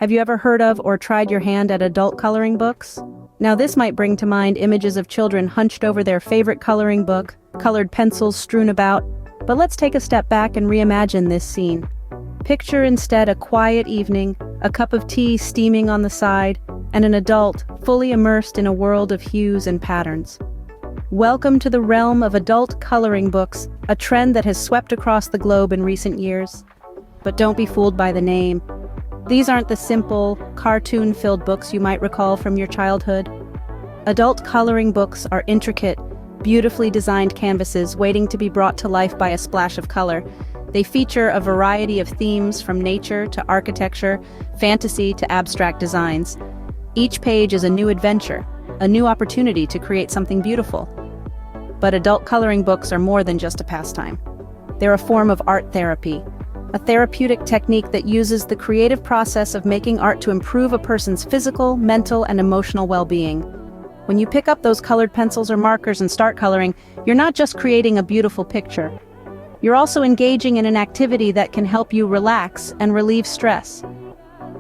Have you ever heard of or tried your hand at adult coloring books? Now this might bring to mind images of children hunched over their favorite coloring book, colored pencils strewn about, but let's take a step back and reimagine this scene. Picture instead a quiet evening, a cup of tea steaming on the side, and an adult fully immersed in a world of hues and patterns. Welcome to the realm of adult coloring books, a trend that has swept across the globe in recent years. But don't be fooled by the name. These aren't the simple, cartoon-filled books you might recall from your childhood. Adult coloring books are intricate, beautifully designed canvases waiting to be brought to life by a splash of color. They feature a variety of themes from nature to architecture, fantasy to abstract designs. Each page is a new adventure, a new opportunity to create something beautiful. But adult coloring books are more than just a pastime. They're a form of art therapy, a therapeutic technique that uses the creative process of making art to improve a person's physical, mental, and emotional well-being. When you pick up those colored pencils or markers and start coloring, you're not just creating a beautiful picture. You're also engaging in an activity that can help you relax and relieve stress.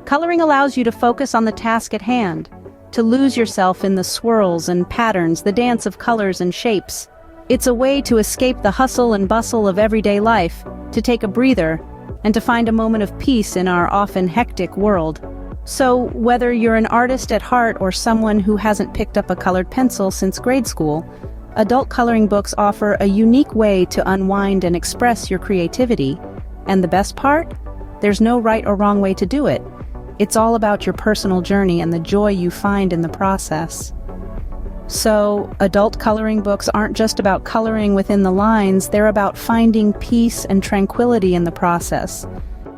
Coloring allows you to focus on the task at hand, to lose yourself in the swirls and patterns, the dance of colors and shapes. It's a way to escape the hustle and bustle of everyday life, to take a breather, and to find a moment of peace in our often hectic world. So, whether you're an artist at heart or someone who hasn't picked up a colored pencil since grade school, adult coloring books offer a unique way to unwind and express your creativity. And the best part? There's no right or wrong way to do it. It's all about your personal journey and the joy you find in the process. So, adult coloring books aren't just about coloring within the lines, they're about finding peace and tranquility in the process.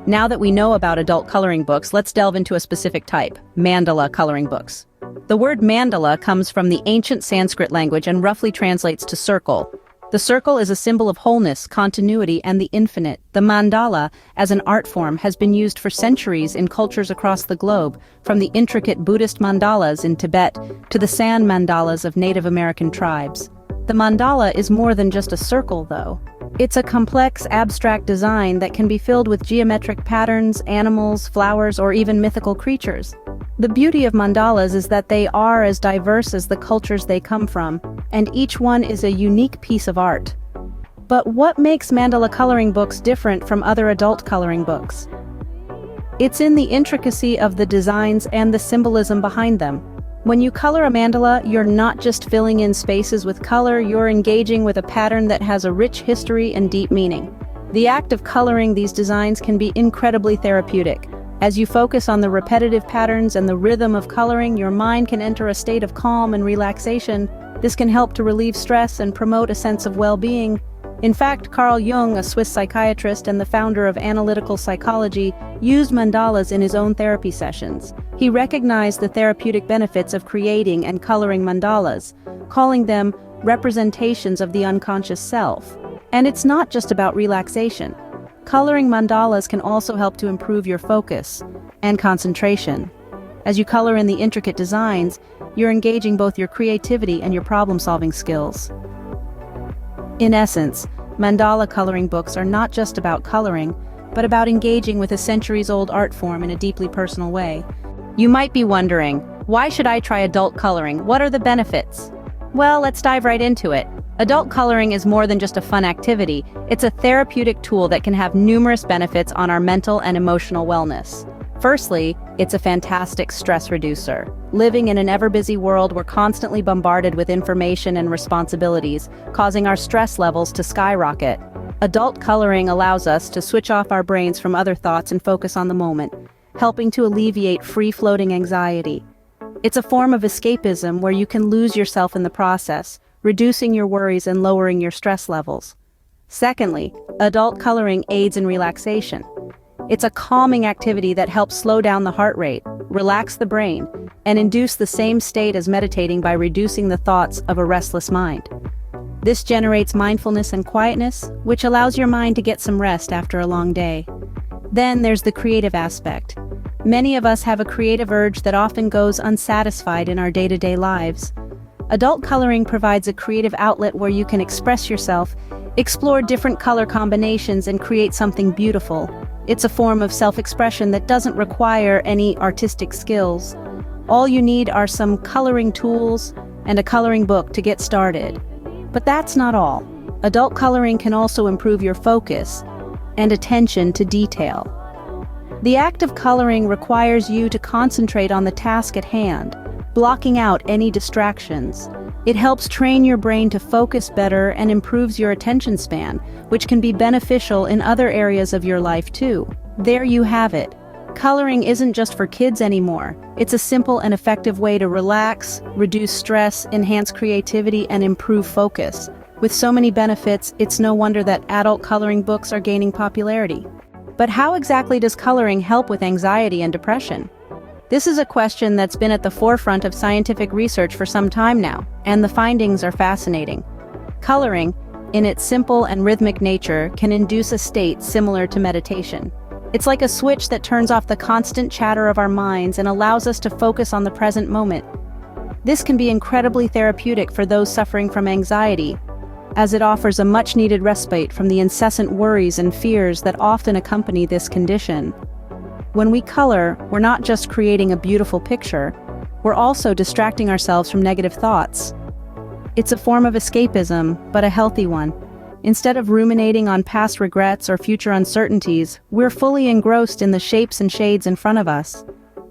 Now that we know about adult coloring books, let's delve into a specific type: mandala coloring books. The word mandala comes from the ancient Sanskrit language and roughly translates to circle. The circle is a symbol of wholeness, continuity, and the infinite. The mandala, as an art form, has been used for centuries in cultures across the globe, from the intricate Buddhist mandalas in Tibet to the sand mandalas of Native American tribes. The mandala is more than just a circle, though. It's a complex, abstract design that can be filled with geometric patterns, animals, flowers, or even mythical creatures. The beauty of mandalas is that they are as diverse as the cultures they come from, and each one is a unique piece of art. But what makes mandala coloring books different from other adult coloring books? It's in the intricacy of the designs and the symbolism behind them. When you color a mandala, you're not just filling in spaces with color, you're engaging with a pattern that has a rich history and deep meaning. The act of coloring these designs can be incredibly therapeutic. As you focus on the repetitive patterns and the rhythm of coloring, your mind can enter a state of calm and relaxation. This can help to relieve stress and promote a sense of well-being. In fact, Carl Jung, a Swiss psychiatrist and the founder of analytical psychology, used mandalas in his own therapy sessions. He recognized the therapeutic benefits of creating and coloring mandalas, calling them representations of the unconscious self. And it's not just about relaxation. Coloring mandalas can also help to improve your focus and concentration. As you color in the intricate designs, you're engaging both your creativity and your problem-solving skills. In essence, mandala coloring books are not just about coloring, but about engaging with a centuries-old art form in a deeply personal way. You might be wondering, why should I try adult coloring? What are the benefits? Well, let's dive right into it. Adult coloring is more than just a fun activity. It's a therapeutic tool that can have numerous benefits on our mental and emotional wellness. Firstly, it's a fantastic stress reducer. Living in an ever-busy world, we're constantly bombarded with information and responsibilities, causing our stress levels to skyrocket. Adult coloring allows us to switch off our brains from other thoughts and focus on the moment, helping to alleviate free-floating anxiety. It's a form of escapism where you can lose yourself in the process, reducing your worries and lowering your stress levels. Secondly, adult coloring aids in relaxation. It's a calming activity that helps slow down the heart rate, relax the brain, and induce the same state as meditating by reducing the thoughts of a restless mind. This generates mindfulness and quietness, which allows your mind to get some rest after a long day. Then there's the creative aspect. Many of us have a creative urge that often goes unsatisfied in our day-to-day lives. Adult coloring provides a creative outlet where you can express yourself, explore different color combinations, and create something beautiful. It's a form of self-expression that doesn't require any artistic skills. All you need are some coloring tools and a coloring book to get started. But that's not all. Adult coloring can also improve your focus and attention to detail. The act of coloring requires you to concentrate on the task at hand, blocking out any distractions. It helps train your brain to focus better and improves your attention span, which can be beneficial in other areas of your life too. There you have it. Coloring isn't just for kids anymore. It's a simple and effective way to relax, reduce stress, enhance creativity, and improve focus. With so many benefits, it's no wonder that adult coloring books are gaining popularity. But how exactly does coloring help with anxiety and depression? This is a question that's been at the forefront of scientific research for some time now, and the findings are fascinating. Coloring, in its simple and rhythmic nature, can induce a state similar to meditation. It's like a switch that turns off the constant chatter of our minds and allows us to focus on the present moment. This can be incredibly therapeutic for those suffering from anxiety, as it offers a much-needed respite from the incessant worries and fears that often accompany this condition. When we color, we're not just creating a beautiful picture, we're also distracting ourselves from negative thoughts. It's a form of escapism, but a healthy one. Instead of ruminating on past regrets or future uncertainties, we're fully engrossed in the shapes and shades in front of us.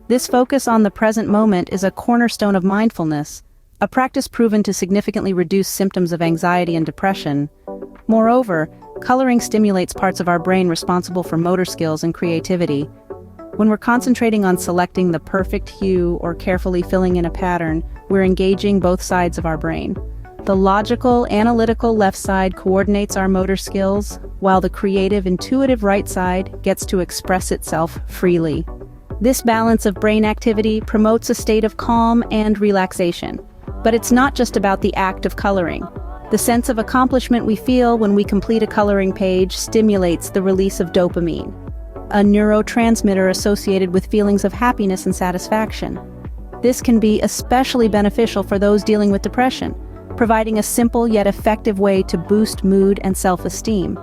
This focus on the present moment is a cornerstone of mindfulness, a practice proven to significantly reduce symptoms of anxiety and depression. Moreover, coloring stimulates parts of our brain responsible for motor skills and creativity. When we're concentrating on selecting the perfect hue or carefully filling in a pattern, we're engaging both sides of our brain. The logical, analytical left side coordinates our motor skills, while the creative, intuitive right side gets to express itself freely. This balance of brain activity promotes a state of calm and relaxation. But it's not just about the act of coloring. The sense of accomplishment we feel when we complete a coloring page stimulates the release of dopamine, a neurotransmitter associated with feelings of happiness and satisfaction. This can be especially beneficial for those dealing with depression, providing a simple yet effective way to boost mood and self-esteem.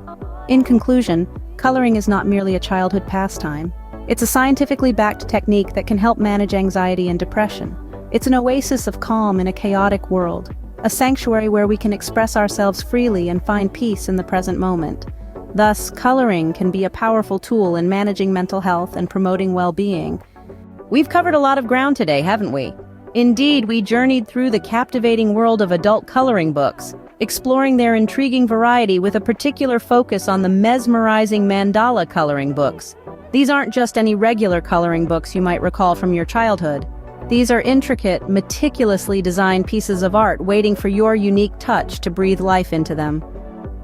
In conclusion, coloring is not merely a childhood pastime. It's a scientifically backed technique that can help manage anxiety and depression. It's an oasis of calm in a chaotic world, a sanctuary where we can express ourselves freely and find peace in the present moment. Thus, coloring can be a powerful tool in managing mental health and promoting well-being. We've covered a lot of ground today, haven't we? Indeed, we journeyed through the captivating world of adult coloring books, exploring their intriguing variety with a particular focus on the mesmerizing mandala coloring books. These aren't just any regular coloring books you might recall from your childhood. These are intricate, meticulously designed pieces of art waiting for your unique touch to breathe life into them.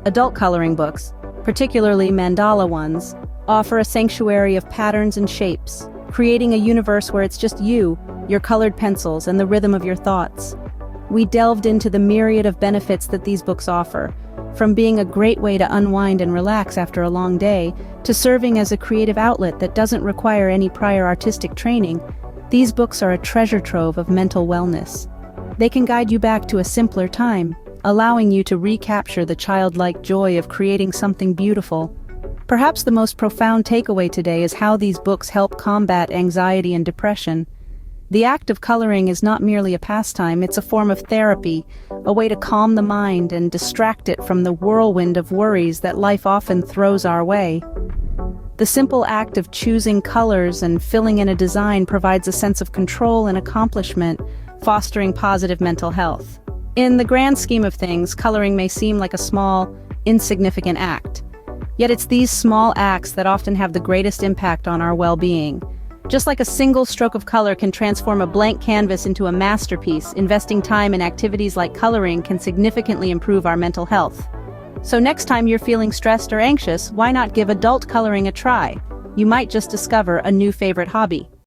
Adult coloring books, particularly mandala ones, offer a sanctuary of patterns and shapes, creating a universe where it's just you, your colored pencils, and the rhythm of your thoughts. We delved into the myriad of benefits that these books offer, from being a great way to unwind and relax after a long day, to serving as a creative outlet that doesn't require any prior artistic training. These books are a treasure trove of mental wellness. They can guide you back to a simpler time, allowing you to recapture the childlike joy of creating something beautiful. Perhaps the most profound takeaway today is how these books help combat anxiety and depression. The act of coloring is not merely a pastime, it's a form of therapy, a way to calm the mind and distract it from the whirlwind of worries that life often throws our way. The simple act of choosing colors and filling in a design provides a sense of control and accomplishment, fostering positive mental health. In the grand scheme of things, coloring may seem like a small, insignificant act. Yet it's these small acts that often have the greatest impact on our well-being. Just like a single stroke of color can transform a blank canvas into a masterpiece, investing time in activities like coloring can significantly improve our mental health. So next time you're feeling stressed or anxious, why not give adult coloring a try? You might just discover a new favorite hobby.